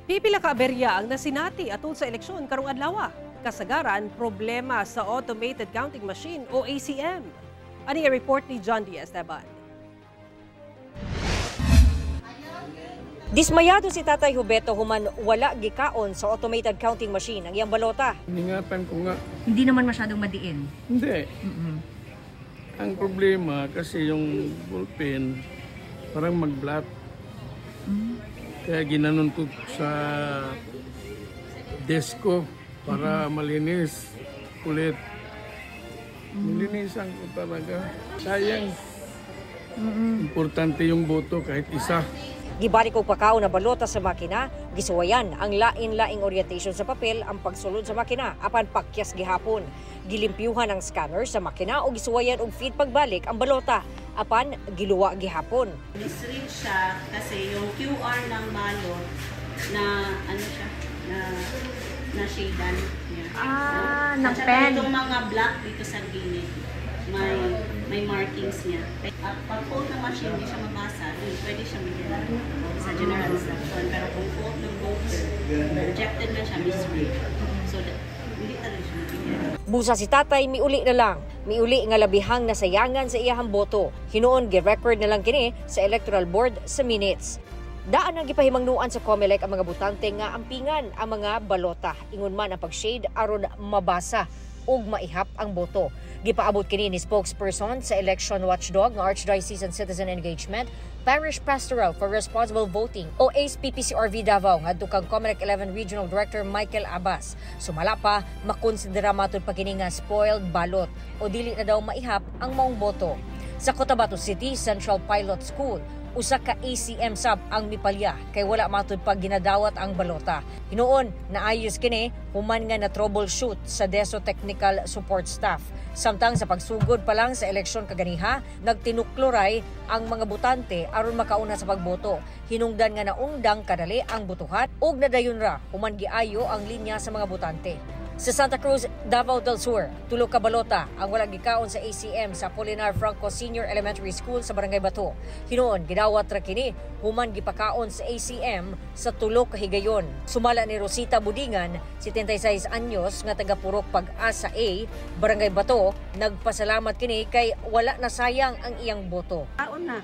Pipila ka aberya ang nasinati atol sa eleksyon karong adlaw. Kasagaran, problema sa Automated Counting Machine o ACM. Ani report ni John D. Esteban. Dismayado si Tatay Hubeto human wala gikaon sa automated counting machine ang iyang balota. Ingatan ko nga. Hindi naman masyadong madiin. Hindi. Ang problema kasi yung ballpen parang mag-blot. Kaya ginanon ko sa desk ko para malinis ulit. Nilinisan ko talaga. Sayang. Importante yung boto kahit isa. Gibalik og pakaon na balota sa makina, gisuwayan ang lain-laing orientation sa papel ang pagsulod sa makina apan pakyas gihapon. Gilimpyuhan ang scanner sa makina o gisuwayan og feed pagbalik ang balota apan giluwa gihapon. Misread siya kasi yung QR ng balot na ano siya na shadean niya. Ng pen. Itong mga black dito sa gilid. May markings niya. At pag-fold ng machine, hindi siya mabasa, pwede siya magdala sa general instruction. Pero kung fold ng voter, rejected na siya, misread. So, hindi talaga siya magdala. Busa si tatay, miuli na lang. Miuli nga labihang nasayangan sa iyahang boto. Hinuon, gi-record na lang kini sa electoral board sa minutes. Daan ang gipahimangnuan sa COMELEC ang mga butante nga ampingan ang mga balota. Ingon man ang pag-shade aron mabasa ug maihap ang boto. Gipaabot kini ni spokesperson sa Election Watchdog ng Archdiocesan Citizen Engagement, Parish Pastoral for Responsible Voting o ACPPCRV Davao ngadto kang COMELEC 11 Regional Director Michael Abbas. Sumala pa, makonsidera matud pa kini nga spoiled ballot o dili na daw maihap ang maong boto. Sa Cotabato City Central Pilot School, usa ka ACM sub ang mipalya kay wala matud pag ginadawat ang balota. Hinuon naayos kini human nga na troubleshoot sa DESO Technical Support Staff. Samtang sa pagsugod pa lang sa eleksyon kaganiha, nagtinukloray ang mga butante aron makauna sa pagboto. Hinungdan nga naundang kadali ang butuhat ug nadayon ra human giayo ang linya sa mga butante. Sa Santa Cruz, Davao del Sur, tulo ka balota ang walang gikaon sa ACM sa Apolinar Franco Senior Elementary School sa Barangay Bato. Hinuon, gidawat ra kini human gipakaon sa ACM sa tulo ka higayon. Sumala ni Rosita Budingan, 76 anyos nga taga Purok Pag-asa A, Barangay Bato, nagpasalamat kini kay wala na sayang ang iyang boto. Kaon na.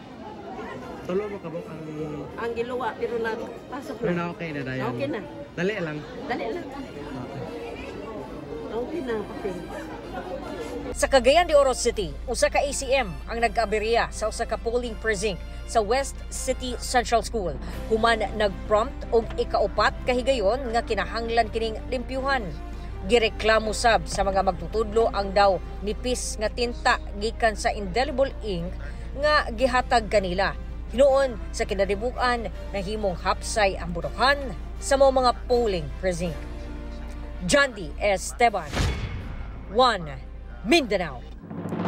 Tulo mo ka ba Ang giluwa pero nagpasok pero na. na okay na dayon? Okay na. Dali lang. Dali lang. Okay na, papel. Sa Cagayan de Oro City, usa ka ACM ang nagkaaberya sa usa ka polling precinct sa West City Central School. Human nagprompt og ikaupat ka higayon nga kinahanglan kining limpyuhan. Gireklamo sab sa mga magtutudlo ang daw nipis nga tinta gikan sa indelible ink nga gihatag kanila. Hinuon sa kinadibukan nahimong hapsay ang butuhan sa mga polling precinct. John D. Esteban, 1 Mindanao.